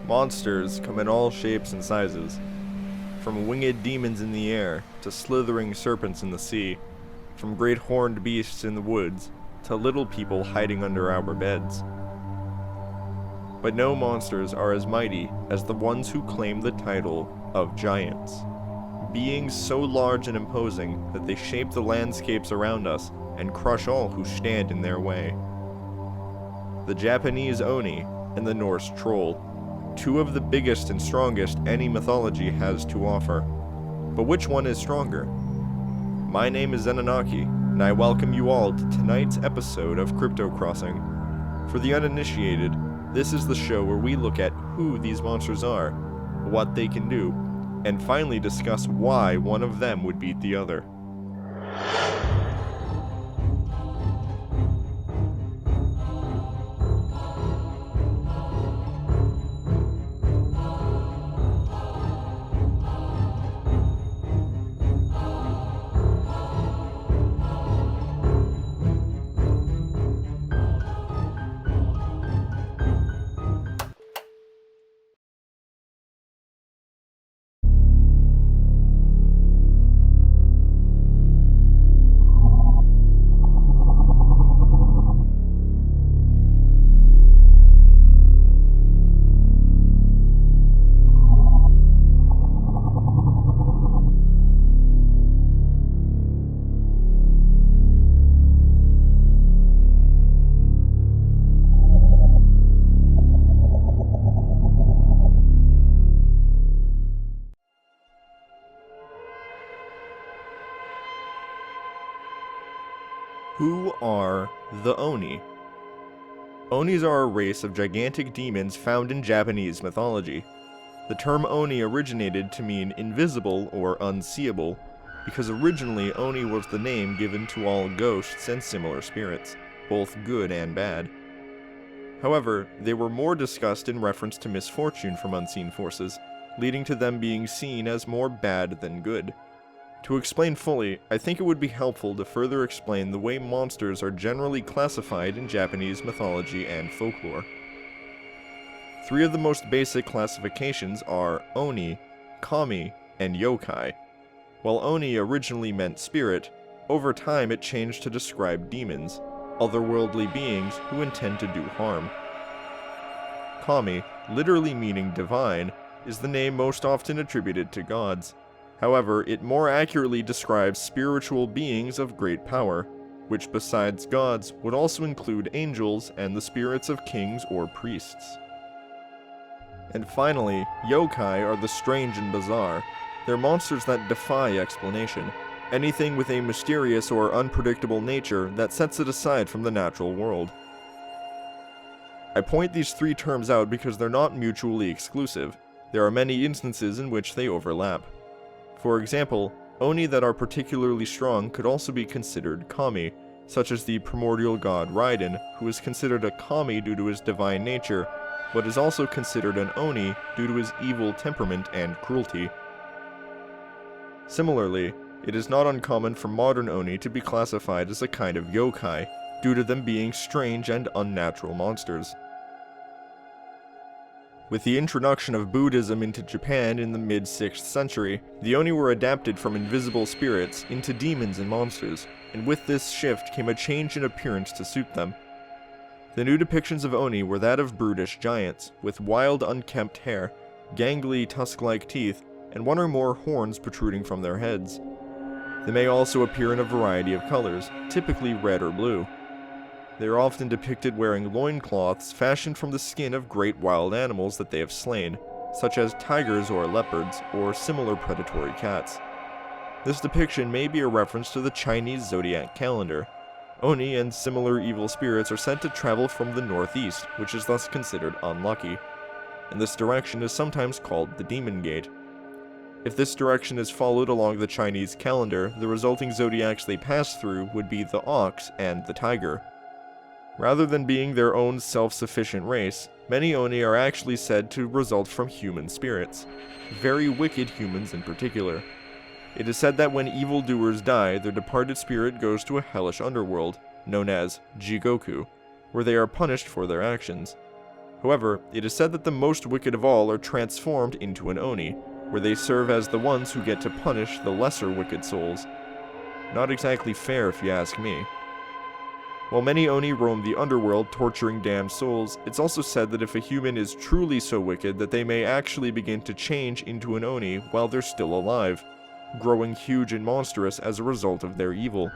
Monsters come in all shapes and sizes, from winged demons in the air to slithering serpents in the sea, from great horned beasts in the woods to little people hiding under our beds. But no monsters are as mighty as the ones who claim the title of giants, beings so large and imposing that they shape the landscapes around us and crush all who stand in their way. The Japanese Oni and the Norse Troll, two of the biggest and strongest any mythology has to offer. But which one is stronger? My name is Zenonaki, and I welcome you all to tonight's episode of Crypto Crossing. For the uninitiated, this is the show where we look at who these monsters are, what they can do, and finally discuss why one of them would beat the other. Who are the Oni? Onis are a race of gigantic demons found in Japanese mythology. The term Oni originated to mean invisible or unseeable, because originally Oni was the name given to all ghosts and similar spirits, both good and bad. However, they were more discussed in reference to misfortune from unseen forces, leading to them being seen as more bad than good. To explain fully, I think it would be helpful to further explain the way monsters are generally classified in Japanese mythology and folklore. Three of the most basic classifications are Oni, Kami, and Yokai. While Oni originally meant spirit, over time it changed to describe demons, otherworldly beings who intend to do harm. Kami, literally meaning divine, is the name most often attributed to gods. However, it more accurately describes spiritual beings of great power, which besides gods would also include angels and the spirits of kings or priests. And finally, yokai are the strange and bizarre. They're monsters that defy explanation, anything with a mysterious or unpredictable nature that sets it aside from the natural world. I point these three terms out because they're not mutually exclusive. There are many instances in which they overlap. For example, Oni that are particularly strong could also be considered Kami, such as the primordial god Raiden, who is considered a Kami due to his divine nature, but is also considered an Oni due to his evil temperament and cruelty. Similarly, it is not uncommon for modern Oni to be classified as a kind of yokai, due to them being strange and unnatural monsters. With the introduction of Buddhism into Japan in the mid-6th century, the Oni were adapted from invisible spirits into demons and monsters, and with this shift came a change in appearance to suit them. The new depictions of Oni were that of brutish giants, with wild unkempt hair, gangly tusk-like teeth, and one or more horns protruding from their heads. They may also appear in a variety of colors, typically red or blue. They are often depicted wearing loincloths fashioned from the skin of great wild animals that they have slain, such as tigers or leopards, or similar predatory cats. This depiction may be a reference to the Chinese zodiac calendar. Oni and similar evil spirits are said to travel from the northeast, which is thus considered unlucky, and this direction is sometimes called the Demon Gate. If this direction is followed along the Chinese calendar, the resulting zodiacs they pass through would be the ox and the tiger. Rather than being their own self-sufficient race, many Oni are actually said to result from human spirits, very wicked humans in particular. It is said that when evildoers die, their departed spirit goes to a hellish underworld, known as Jigoku, where they are punished for their actions. However, it is said that the most wicked of all are transformed into an Oni, where they serve as the ones who get to punish the lesser wicked souls. Not exactly fair if you ask me. While many Oni roam the underworld torturing damned souls, it's also said that if a human is truly so wicked that they may actually begin to change into an Oni while they're still alive, growing huge and monstrous as a result of their evil.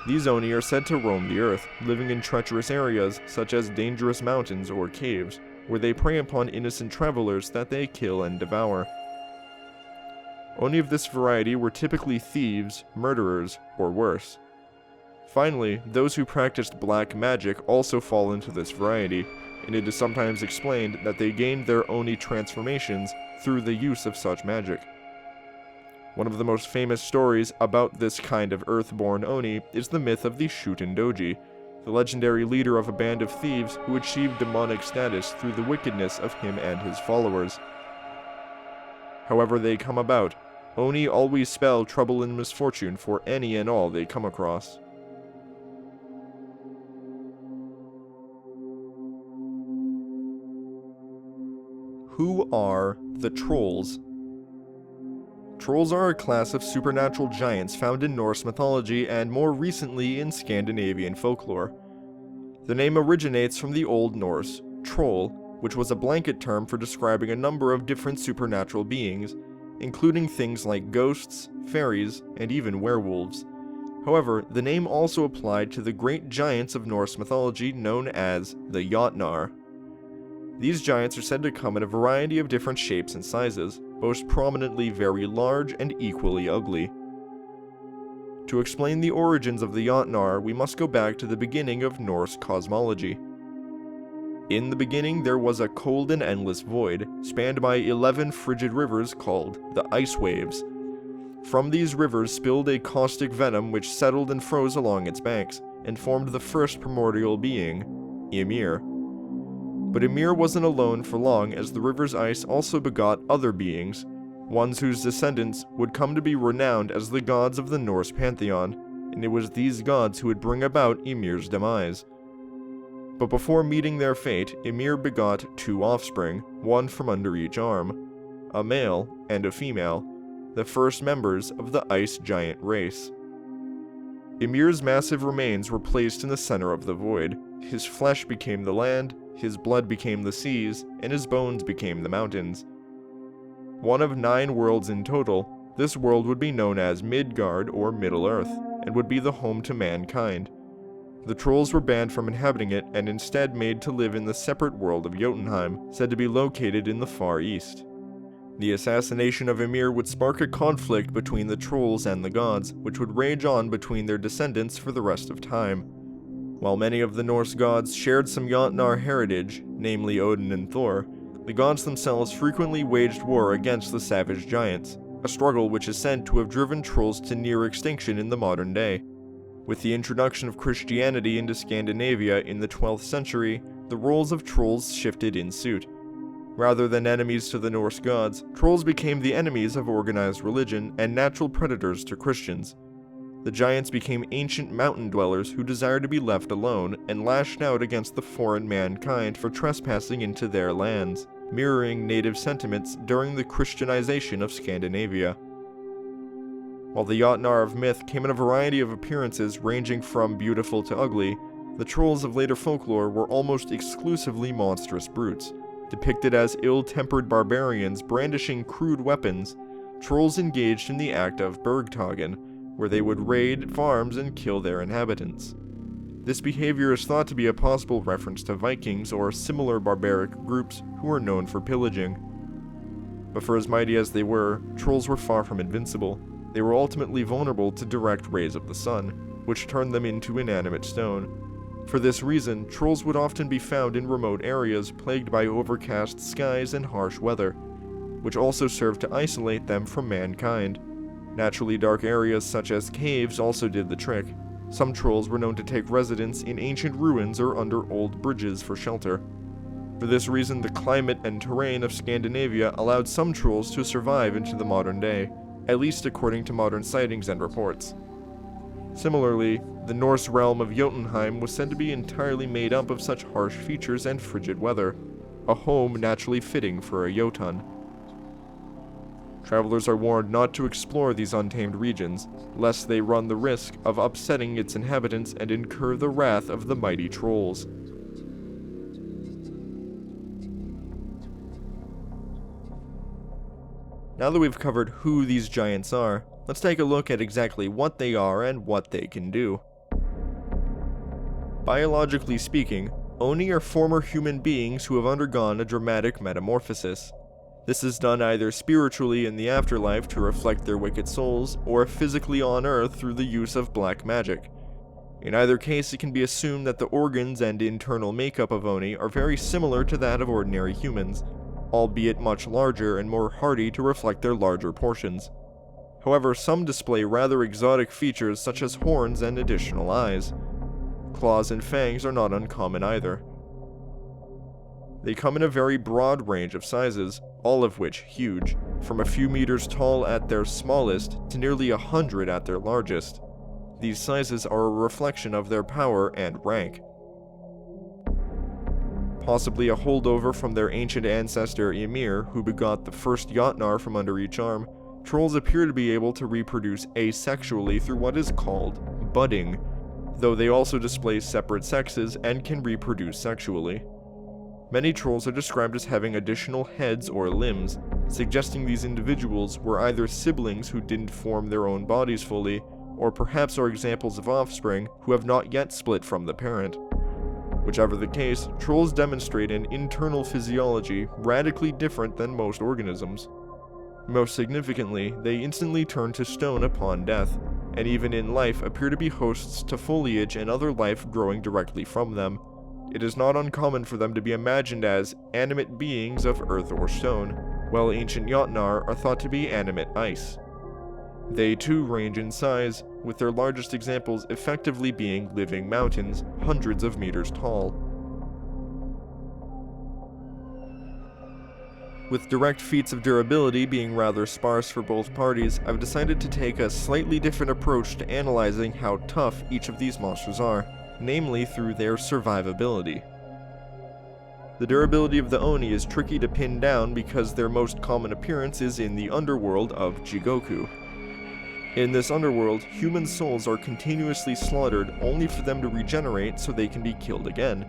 These Oni are said to roam the earth, living in treacherous areas such as dangerous mountains or caves, where they prey upon innocent travelers that they kill and devour. Oni of this variety were typically thieves, murderers, or worse. Finally, those who practiced black magic also fall into this variety, and it is sometimes explained that they gained their Oni transformations through the use of such magic. One of the most famous stories about this kind of earthborn Oni is the myth of the Shutendoji, the legendary leader of a band of thieves who achieved demonic status through the wickedness of him and his followers. However they come about, Oni always spell trouble and misfortune for any and all they come across. Who are the Trolls? Trolls are a class of supernatural giants found in Norse mythology and more recently in Scandinavian folklore. The name originates from the Old Norse troll, which was a blanket term for describing a number of different supernatural beings, including things like ghosts, fairies, and even werewolves. However, the name also applied to the great giants of Norse mythology known as the Jotnar. These giants are said to come in a variety of different shapes and sizes, most prominently very large and equally ugly. To explain the origins of the Jotnar, we must go back to the beginning of Norse cosmology. In the beginning, there was a cold and endless void, spanned by 11 frigid rivers called the Ice Waves. From these rivers spilled a caustic venom which settled and froze along its banks, and formed the first primordial being, Ymir. But Ymir wasn't alone for long, as the river's ice also begot other beings, ones whose descendants would come to be renowned as the gods of the Norse pantheon, and it was these gods who would bring about Ymir's demise. But before meeting their fate, Ymir begot 2 offspring, one from under each arm, a male and a female, the first members of the ice giant race. Ymir's massive remains were placed in the center of the void. His flesh became the land, his blood became the seas, and his bones became the mountains. One of 9 worlds in total, this world would be known as Midgard or Middle-earth, and would be the home to mankind. The Trolls were banned from inhabiting it and instead made to live in the separate world of Jotunheim, said to be located in the Far East. The assassination of Ymir would spark a conflict between the Trolls and the gods, which would rage on between their descendants for the rest of time. While many of the Norse gods shared some Jotnar heritage, namely Odin and Thor, the gods themselves frequently waged war against the savage giants, a struggle which is said to have driven Trolls to near extinction in the modern day. With the introduction of Christianity into Scandinavia in the 12th century, the roles of Trolls shifted in suit. Rather than enemies to the Norse gods, Trolls became the enemies of organized religion and natural predators to Christians. The giants became ancient mountain dwellers who desired to be left alone and lashed out against the foreign mankind for trespassing into their lands, mirroring native sentiments during the Christianization of Scandinavia. While the Jotnar of myth came in a variety of appearances ranging from beautiful to ugly, the Trolls of later folklore were almost exclusively monstrous brutes. Depicted as ill-tempered barbarians brandishing crude weapons, Trolls engaged in the act of Bergtagen, where they would raid farms and kill their inhabitants. This behavior is thought to be a possible reference to Vikings or similar barbaric groups who were known for pillaging. But for as mighty as they were, Trolls were far from invincible. They were ultimately vulnerable to direct rays of the sun, which turned them into inanimate stone. For this reason, Trolls would often be found in remote areas plagued by overcast skies and harsh weather, which also served to isolate them from mankind. Naturally dark areas such as caves also did the trick. Some Trolls were known to take residence in ancient ruins or under old bridges for shelter. For this reason, the climate and terrain of Scandinavia allowed some Trolls to survive into the modern day, at least according to modern sightings and reports. Similarly, The Norse realm of Jotunheim was said to be entirely made up of such harsh features and frigid weather, a home naturally fitting for a Jotun. Travelers are warned not to explore these untamed regions, lest they run the risk of upsetting its inhabitants and incur the wrath of the mighty trolls. Now that we've covered who these giants are, let's take a look at exactly what they are and what they can do. Biologically speaking, Oni are former human beings who have undergone a dramatic metamorphosis. This is done either spiritually in the afterlife to reflect their wicked souls, or physically on Earth through the use of black magic. In either case, it can be assumed that the organs and internal makeup of Oni are very similar to that of ordinary humans, albeit much larger and more hardy to reflect their larger portions. However, some display rather exotic features such as horns and additional eyes. Claws and fangs are not uncommon either. They come in a very broad range of sizes, all of which huge, from a few meters tall at their smallest to nearly 100 at their largest. These sizes are a reflection of their power and rank. Possibly a holdover from their ancient ancestor Ymir, who begot the first Jotnar from under each arm, trolls appear to be able to reproduce asexually through what is called budding, though they also display separate sexes and can reproduce sexually. Many trolls are described as having additional heads or limbs, suggesting these individuals were either siblings who didn't form their own bodies fully, or perhaps are examples of offspring who have not yet split from the parent. Whichever the case, trolls demonstrate an internal physiology radically different than most organisms. Most significantly, they instantly turn to stone upon death, and even in life appear to be hosts to foliage and other life growing directly from them. It is not uncommon for them to be imagined as animate beings of earth or stone, while ancient Jotnar are thought to be animate ice. They too range in size, with their largest examples effectively being living mountains, hundreds of meters tall. With direct feats of durability being rather sparse for both parties, I've decided to take a slightly different approach to analyzing how tough each of these monsters are, namely through their survivability. The durability of the Oni is tricky to pin down because their most common appearance is in the underworld of Jigoku. In this underworld, human souls are continuously slaughtered only for them to regenerate so they can be killed again.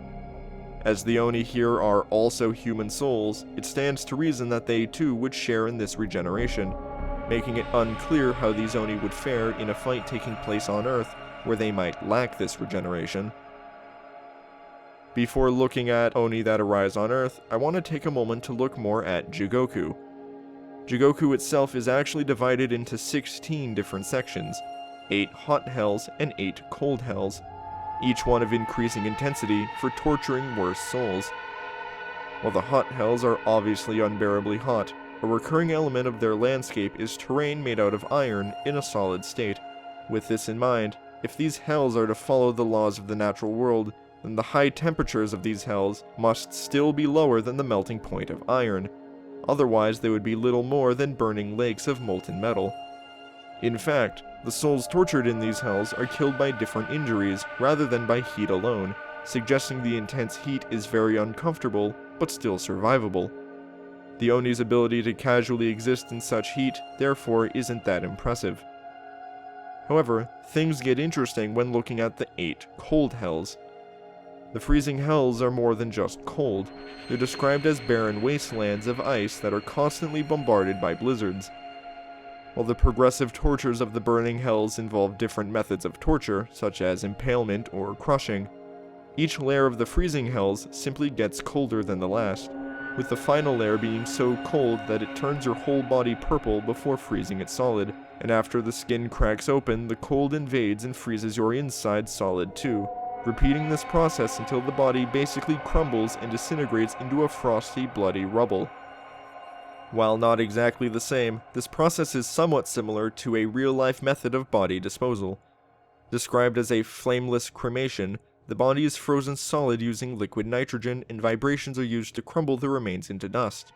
As the Oni here are also human souls, it stands to reason that they too would share in this regeneration, making it unclear how these Oni would fare in a fight taking place on Earth where they might lack this regeneration. Before looking at Oni that arise on Earth, I want to take a moment to look more at Jigoku. Jigoku itself is actually divided into 16 different sections, 8 hot hells and 8 cold hells, each one of increasing intensity for torturing worse souls. While the hot hells are obviously unbearably hot, a recurring element of their landscape is terrain made out of iron in a solid state. With this in mind, if these hells are to follow the laws of the natural world, then the high temperatures of these hells must still be lower than the melting point of iron. Otherwise, they would be little more than burning lakes of molten metal. In fact, the souls tortured in these hells are killed by different injuries rather than by heat alone, suggesting the intense heat is very uncomfortable, but still survivable. The Oni's ability to casually exist in such heat, therefore, isn't that impressive. However, things get interesting when looking at the 8 cold hells. The freezing hells are more than just cold. They're described as barren wastelands of ice that are constantly bombarded by blizzards. While the progressive tortures of the burning hells involve different methods of torture, such as impalement or crushing, each layer of the freezing hells simply gets colder than the last, with the final layer being so cold that it turns your whole body purple before freezing it solid, and after the skin cracks open, the cold invades and freezes your inside solid too, repeating this process until the body basically crumbles and disintegrates into a frosty, bloody rubble. While not exactly the same, this process is somewhat similar to a real-life method of body disposal. Described as a flameless cremation, the body is frozen solid using liquid nitrogen, and vibrations are used to crumble the remains into dust.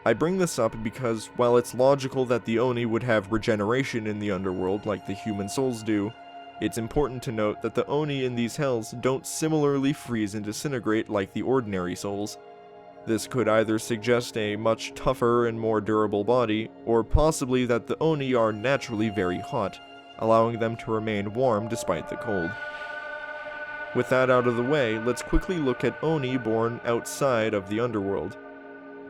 I bring this up because, while it's logical that the Oni would have regeneration in the underworld like the human souls do, It's important to note that the Oni in these hells don't similarly freeze and disintegrate like the ordinary souls. This could either suggest a much tougher and more durable body, or possibly that the Oni are naturally very hot, allowing them to remain warm despite the cold. With that out of the way, let's quickly look at Oni born outside of the underworld.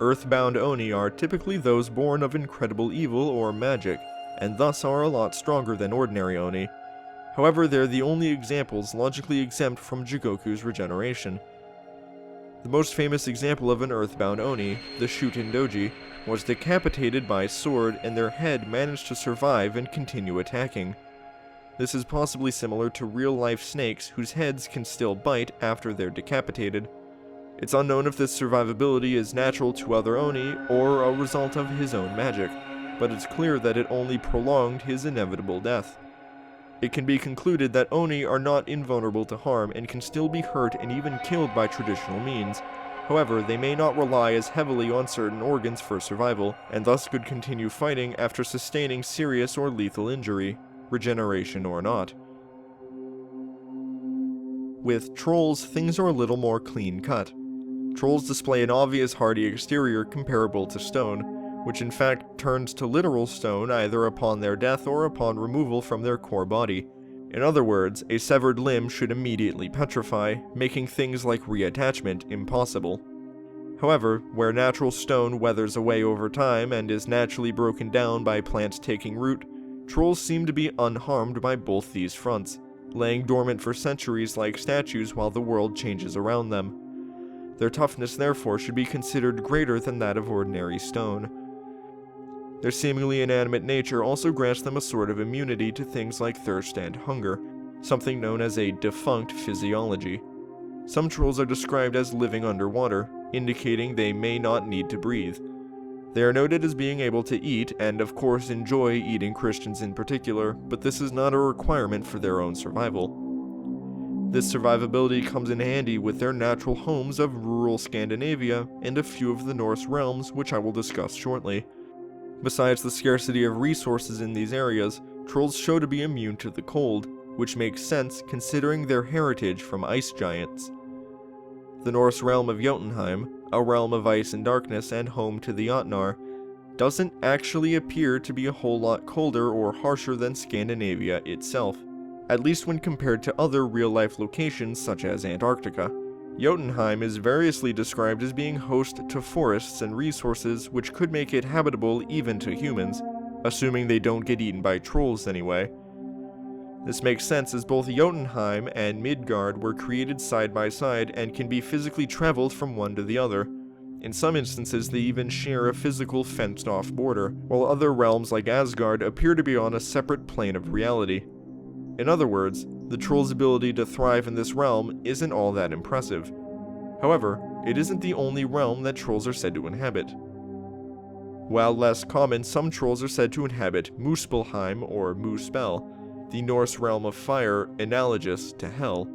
Earthbound Oni are typically those born of incredible evil or magic, and thus are a lot stronger than ordinary Oni. However, they're the only examples logically exempt from Jigoku's regeneration. The most famous example of an earthbound Oni, the Shuten Doji, was decapitated by sword, and their head managed to survive and continue attacking. This is possibly similar to real-life snakes whose heads can still bite after they're decapitated. It's unknown if this survivability is natural to other Oni or a result of his own magic, but it's clear that it only prolonged his inevitable death. It can be concluded that Oni are not invulnerable to harm and can still be hurt and even killed by traditional means. However, they may not rely as heavily on certain organs for survival, and thus could continue fighting after sustaining serious or lethal injury, regeneration or not. With trolls, things are a little more clean-cut. Trolls display an obvious hardy exterior comparable to stone, which in fact turns to literal stone either upon their death or upon removal from their core body. In other words, a severed limb should immediately petrify, making things like reattachment impossible. However, where natural stone weathers away over time and is naturally broken down by plants taking root, trolls seem to be unharmed by both these fronts, laying dormant for centuries like statues while the world changes around them. Their toughness therefore should be considered greater than that of ordinary stone. Their seemingly inanimate nature also grants them a sort of immunity to things like thirst and hunger, something known as a defunct physiology. Some trolls are described as living underwater, indicating they may not need to breathe. They are noted as being able to eat, and of course enjoy eating Christians in particular, but this is not a requirement for their own survival. This survivability comes in handy with their natural homes of rural Scandinavia and a few of the Norse realms, which I will discuss shortly. Besides the scarcity of resources in these areas, trolls show to be immune to the cold, which makes sense considering their heritage from ice giants. The Norse realm of Jotunheim, a realm of ice and darkness and home to the Jotnar, doesn't actually appear to be a whole lot colder or harsher than Scandinavia itself, at least when compared to other real-life locations such as Antarctica. Jotunheim is variously described as being host to forests and resources which could make it habitable even to humans, assuming they don't get eaten by trolls anyway. This makes sense as both Jotunheim and Midgard were created side by side and can be physically traveled from one to the other. In some instances they even share a physical fenced-off border, while other realms like Asgard appear to be on a separate plane of reality. In other words, the troll's ability to thrive in this realm isn't all that impressive. However, it isn't the only realm that trolls are said to inhabit. While less common, some trolls are said to inhabit Muspelheim or Muspel, the Norse realm of fire analogous to Hell.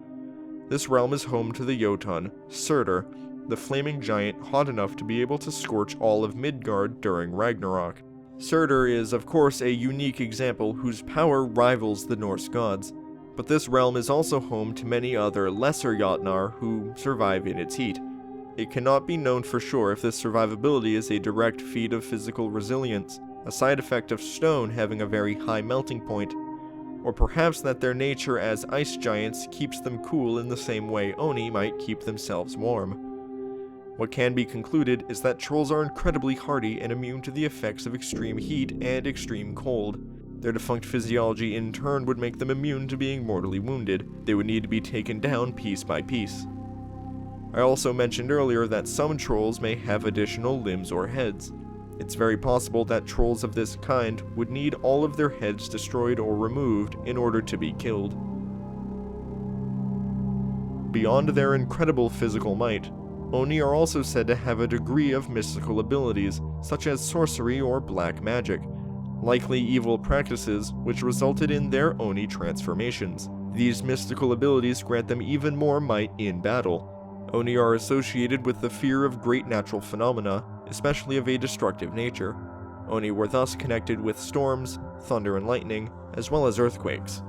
This realm is home to the Jotun, Surtur, the flaming giant hot enough to be able to scorch all of Midgard during Ragnarok. Surtur is, of course, a unique example whose power rivals the Norse gods, but this realm is also home to many other lesser Jotnar who survive in its heat. It cannot be known for sure if this survivability is a direct feat of physical resilience, a side effect of stone having a very high melting point, or perhaps that their nature as ice giants keeps them cool in the same way Oni might keep themselves warm. What can be concluded is that trolls are incredibly hardy and immune to the effects of extreme heat and extreme cold. Their defunct physiology in turn would make them immune to being mortally wounded. They would need to be taken down piece by piece. I also mentioned earlier that some trolls may have additional limbs or heads. It's very possible that trolls of this kind would need all of their heads destroyed or removed in order to be killed. Beyond their incredible physical might, Oni are also said to have a degree of mystical abilities, such as sorcery or black magic, likely evil practices which resulted in their Oni transformations. These mystical abilities grant them even more might in battle. Oni are associated with the fear of great natural phenomena, especially of a destructive nature. Oni were thus connected with storms, thunder and lightning, as well as earthquakes.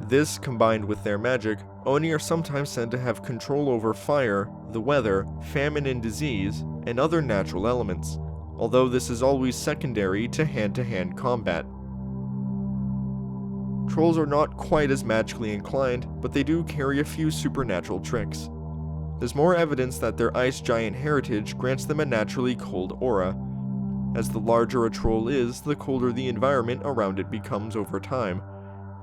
This, combined with their magic, Oni are sometimes said to have control over fire, the weather, famine and disease, and other natural elements, although this is always secondary to hand-to-hand combat. Trolls are not quite as magically inclined, but they do carry a few supernatural tricks. There's more evidence that their ice giant heritage grants them a naturally cold aura. As the larger a troll is, the colder the environment around it becomes over time.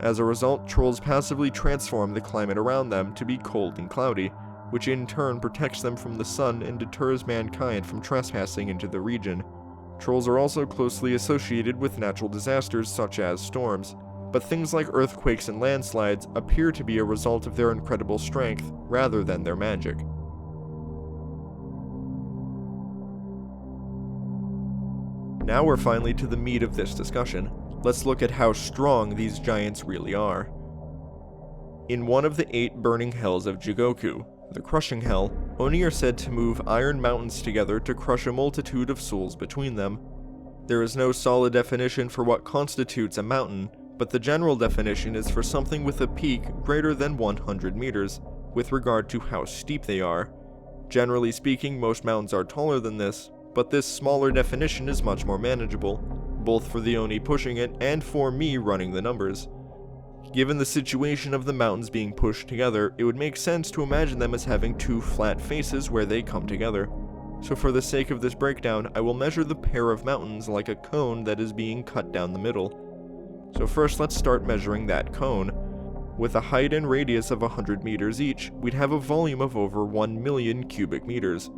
As a result, trolls passively transform the climate around them to be cold and cloudy, which in turn protects them from the sun and deters mankind from trespassing into the region. Trolls are also closely associated with natural disasters such as storms, but things like earthquakes and landslides appear to be a result of their incredible strength rather than their magic. Now we're finally to the meat of this discussion. Let's look at how strong these giants really are. In one of the 8 burning hells of Jigoku, the Crushing Hell, Oni are said to move iron mountains together to crush a multitude of souls between them. There is no solid definition for what constitutes a mountain, but the general definition is for something with a peak greater than 100 meters, with regard to how steep they are. Generally speaking, most mountains are taller than this, but this smaller definition is much more manageable, both for the Oni pushing it and for me running the numbers. Given the situation of the mountains being pushed together, it would make sense to imagine them as having 2 flat faces where they come together. So for the sake of this breakdown, I will measure the pair of mountains like a cone that is being cut down the middle. So first let's start measuring that cone. With a height and radius of 100 meters each, we'd have a volume of over 1 million cubic meters.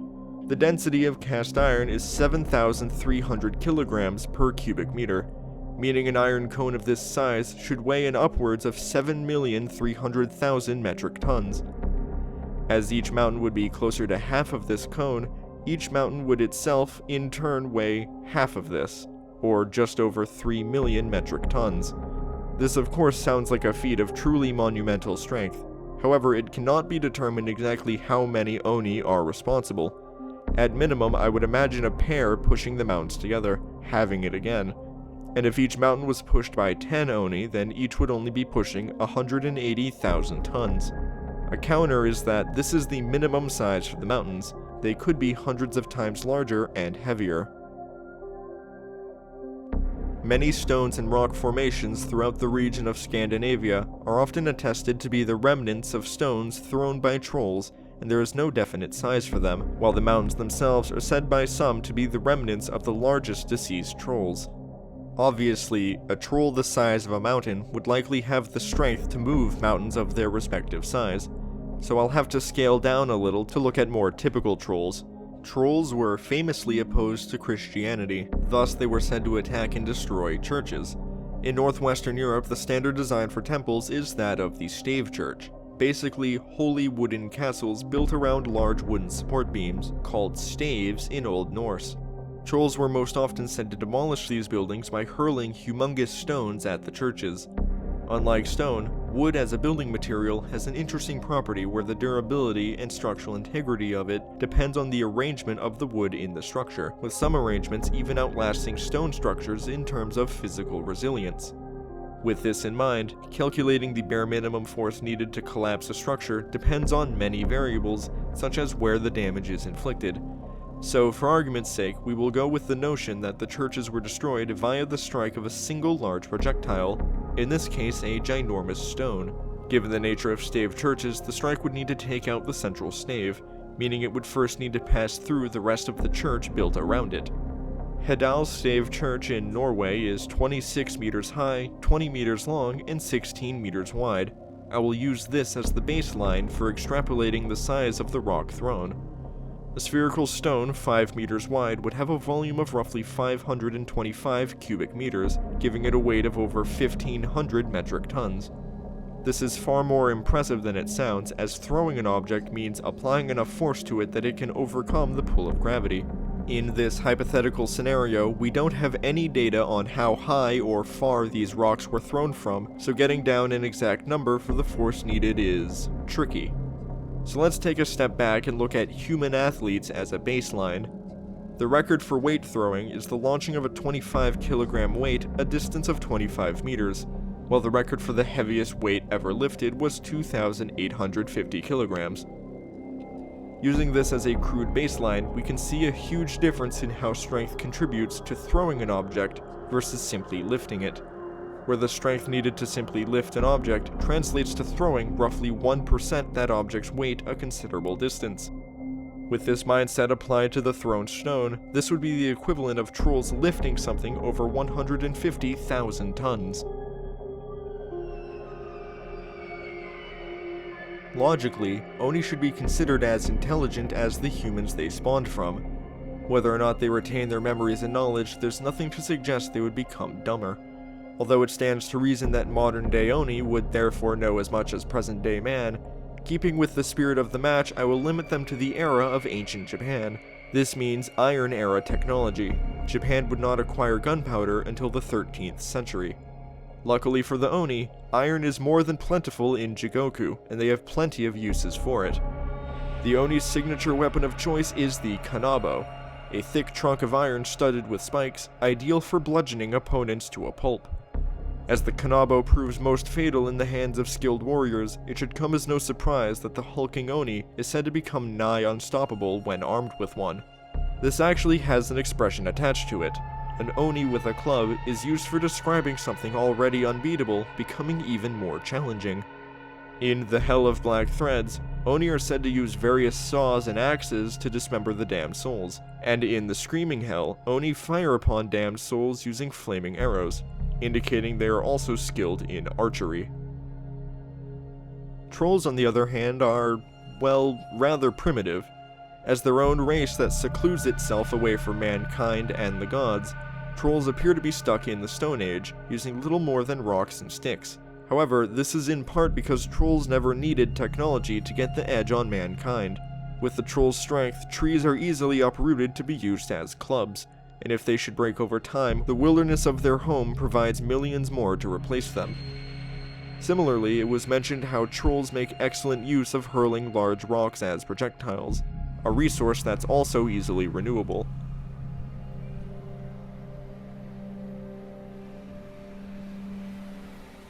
The density of cast iron is 7,300 kilograms per cubic meter, meaning an iron cone of this size should weigh in upwards of 7,300,000 metric tons. As each mountain would be closer to half of this cone, each mountain would itself in turn weigh half of this, or just over 3 million metric tons. This of course sounds like a feat of truly monumental strength. However, it cannot be determined exactly how many Oni are responsible. At minimum, I would imagine a pair pushing the mountains together, halving it again. And if each mountain was pushed by 10 Oni, then each would only be pushing 180,000 tons. A counter is that this is the minimum size for the mountains. They could be hundreds of times larger and heavier. Many stones and rock formations throughout the region of Scandinavia are often attested to be the remnants of stones thrown by trolls, and there is no definite size for them, while the mountains themselves are said by some to be the remnants of the largest deceased trolls. Obviously, a troll the size of a mountain would likely have the strength to move mountains of their respective size, so I'll have to scale down a little to look at more typical trolls. Trolls were famously opposed to Christianity, thus they were said to attack and destroy churches. In northwestern Europe, the standard design for temples is that of the stave church. Basically, holy wooden castles built around large wooden support beams, called staves in Old Norse. Trolls were most often said to demolish these buildings by hurling humongous stones at the churches. Unlike stone, wood as a building material has an interesting property where the durability and structural integrity of it depends on the arrangement of the wood in the structure, with some arrangements even outlasting stone structures in terms of physical resilience. With this in mind, calculating the bare minimum force needed to collapse a structure depends on many variables, such as where the damage is inflicted. So, for argument's sake, we will go with the notion that the churches were destroyed via the strike of a single large projectile, in this case a ginormous stone. Given the nature of stave churches, the strike would need to take out the central stave, meaning it would first need to pass through the rest of the church built around it. Hedal Stave Church in Norway is 26 meters high, 20 meters long, and 16 meters wide. I will use this as the baseline for extrapolating the size of the rock thrown. A spherical stone 5 meters wide would have a volume of roughly 525 cubic meters, giving it a weight of over 1,500 metric tons. This is far more impressive than it sounds, as throwing an object means applying enough force to it that it can overcome the pull of gravity. In this hypothetical scenario, we don't have any data on how high or far these rocks were thrown from, so getting down an exact number for the force needed is tricky. So let's take a step back and look at human athletes as a baseline. The record for weight throwing is the launching of a 25 kilogram weight a distance of 25 meters. while the record for the heaviest weight ever lifted was 2,850 kilograms. Using this as a crude baseline, we can see a huge difference in how strength contributes to throwing an object versus simply lifting it, where the strength needed to simply lift an object translates to throwing roughly 1% that object's weight a considerable distance. With this mindset applied to the thrown stone, this would be the equivalent of trolls lifting something over 150,000 tons. Logically, Oni should be considered as intelligent as the humans they spawned from. Whether or not they retain their memories and knowledge, there's nothing to suggest they would become dumber. Although it stands to reason that modern-day Oni would therefore know as much as present-day man, keeping with the spirit of the match, I will limit them to the era of ancient Japan. This means Iron Era technology. Japan would not acquire gunpowder until the 13th century. Luckily for the Oni, iron is more than plentiful in Jigoku, and they have plenty of uses for it. The Oni's signature weapon of choice is the kanabo, a thick trunk of iron studded with spikes, ideal for bludgeoning opponents to a pulp. As the kanabo proves most fatal in the hands of skilled warriors, it should come as no surprise that the hulking Oni is said to become nigh unstoppable when armed with one. This actually has an expression attached to it. An Oni with a club is used for describing something already unbeatable becoming even more challenging. In the Hell of Black Threads, Oni are said to use various saws and axes to dismember the damned souls, and in the Screaming Hell, Oni fire upon damned souls using flaming arrows, indicating they are also skilled in archery. Trolls, on the other hand, are, well, rather primitive. As their own race that secludes itself away from mankind and the gods, trolls appear to be stuck in the Stone Age, using little more than rocks and sticks. However, this is in part because trolls never needed technology to get the edge on mankind. With the troll's strength, trees are easily uprooted to be used as clubs, and if they should break over time, the wilderness of their home provides millions more to replace them. Similarly, it was mentioned how trolls make excellent use of hurling large rocks as projectiles, a resource that's also easily renewable.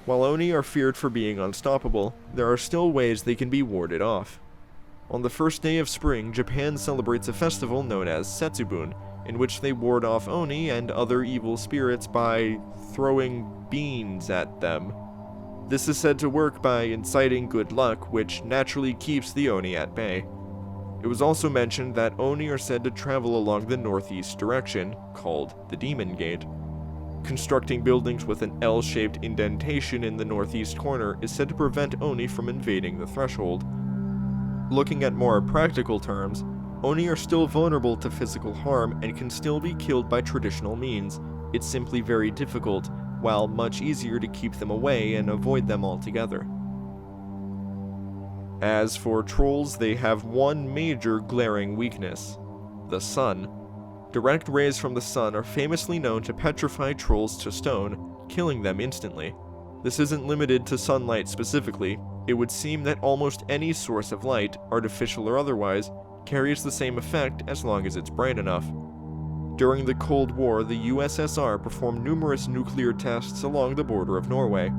While Oni are feared for being unstoppable, there are still ways they can be warded off. On the first day of spring, Japan celebrates a festival known as Setsubun, in which they ward off Oni and other evil spirits by throwing beans at them. This is said to work by inciting good luck, which naturally keeps the Oni at bay. It was also mentioned that Oni are said to travel along the northeast direction, called the Demon Gate. Constructing buildings with an L-shaped indentation in the northeast corner is said to prevent Oni from invading the threshold. Looking at more practical terms, Oni are still vulnerable to physical harm and can still be killed by traditional means. It's simply very difficult, while much easier to keep them away and avoid them altogether. As for trolls, they have one major glaring weakness: the sun. Direct rays from the sun are famously known to petrify trolls to stone, killing them instantly. This isn't limited to sunlight specifically. It would seem that almost any source of light, artificial or otherwise, carries the same effect as long as it's bright enough. During the Cold War, the USSR performed numerous nuclear tests along the border of Norway.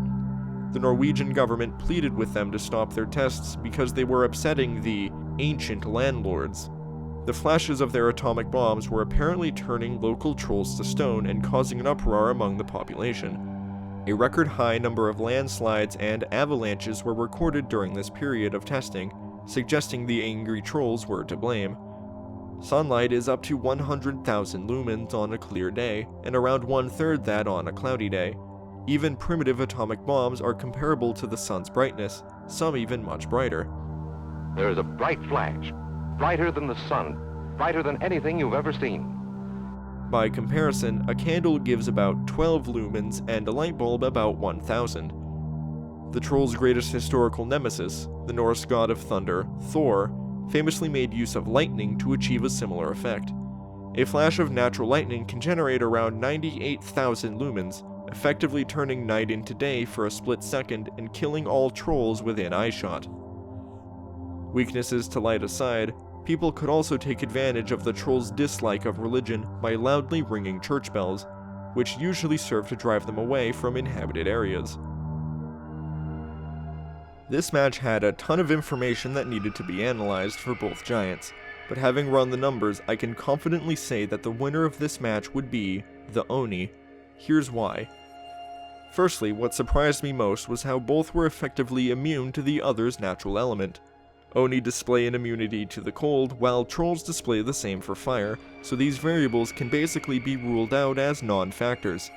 The Norwegian government pleaded with them to stop their tests because they were upsetting the ancient landlords. The flashes of their atomic bombs were apparently turning local trolls to stone and causing an uproar among the population. A record high number of landslides and avalanches were recorded during this period of testing, suggesting the angry trolls were to blame. Sunlight is up to 100,000 lumens on a clear day, and around 1/3 that on a cloudy day. Even primitive atomic bombs are comparable to the sun's brightness, some even much brighter. There is a bright flash, brighter than the sun, brighter than anything you've ever seen. By comparison, a candle gives about 12 lumens and a light bulb about 1,000. The troll's greatest historical nemesis, the Norse god of thunder, Thor, famously made use of lightning to achieve a similar effect. A flash of natural lightning can generate around 98,000 lumens, effectively turning night into day for a split second and killing all trolls within eyeshot. Weaknesses to light aside, people could also take advantage of the troll's dislike of religion by loudly ringing church bells, which usually serve to drive them away from inhabited areas. This match had a ton of information that needed to be analyzed for both giants, but having run the numbers, I can confidently say that the winner of this match would be the Oni. Here's why. Firstly, what surprised me most was how both were effectively immune to the other's natural element. Oni display an immunity to the cold, while Trolls display the same for fire, so these variables can basically be ruled out as non-factors.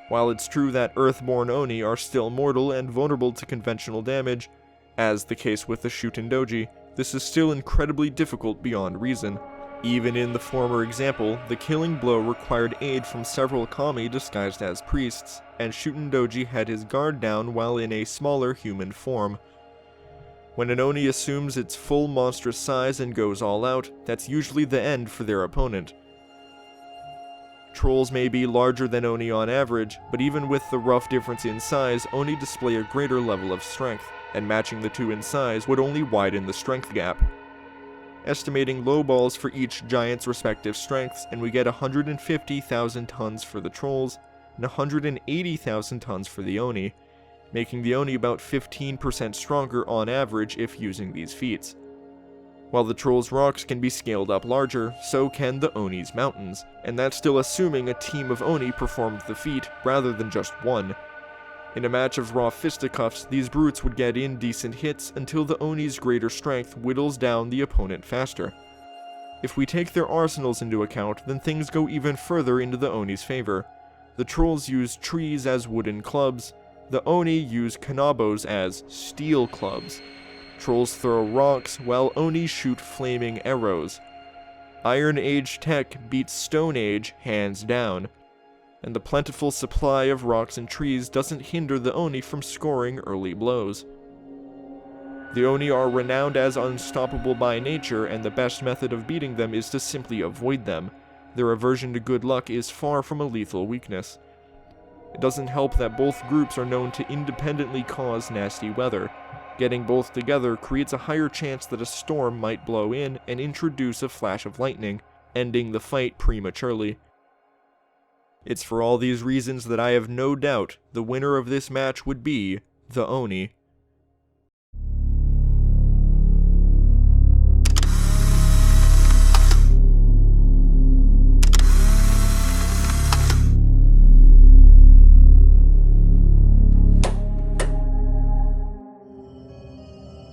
While it's true that Earthborn Oni are still mortal and vulnerable to conventional damage, as the case with the Shutendoji, this is still incredibly difficult beyond reason. Even in the former example, the killing blow required aid from several kami disguised as priests, and Shutendoji had his guard down while in a smaller human form. When an Oni assumes its full monstrous size and goes all out, that's usually the end for their opponent. Trolls may be larger than Oni on average, but even with the rough difference in size, Oni display a greater level of strength, and matching the two in size would only widen the strength gap. Estimating lowballs for each giant's respective strengths, and we get 150,000 tons for the Trolls, and 180,000 tons for the Oni, making the Oni about 15% stronger on average if using these feats. While the Trolls' rocks can be scaled up larger, so can the Oni's mountains, and that's still assuming a team of Oni performed the feat rather than just one. In a match of raw fisticuffs, these brutes would get in decent hits until the Oni's greater strength whittles down the opponent faster. If we take their arsenals into account, then things go even further into the Oni's favor. The Trolls use trees as wooden clubs, the Oni use kanabos as steel clubs. Trolls throw rocks, while Oni shoot flaming arrows. Iron Age tech beats Stone Age hands down, and the plentiful supply of rocks and trees doesn't hinder the Oni from scoring early blows. The Oni are renowned as unstoppable by nature, and the best method of beating them is to simply avoid them. Their aversion to good luck is far from a lethal weakness. It doesn't help that both groups are known to independently cause nasty weather. Getting both together creates a higher chance that a storm might blow in and introduce a flash of lightning, ending the fight prematurely. It's for all these reasons that I have no doubt the winner of this match would be the Oni.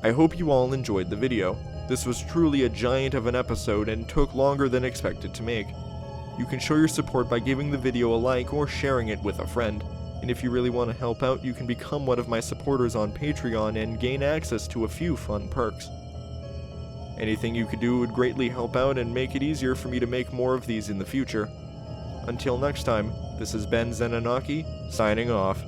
I hope you all enjoyed the video. This was truly a giant of an episode and took longer than expected to make. You can show your support by giving the video a like or sharing it with a friend. And if you really want to help out, you can become one of my supporters on Patreon and gain access to a few fun perks. Anything you could do would greatly help out and make it easier for me to make more of these in the future. Until next time, this is Ben Zenanaki, signing off.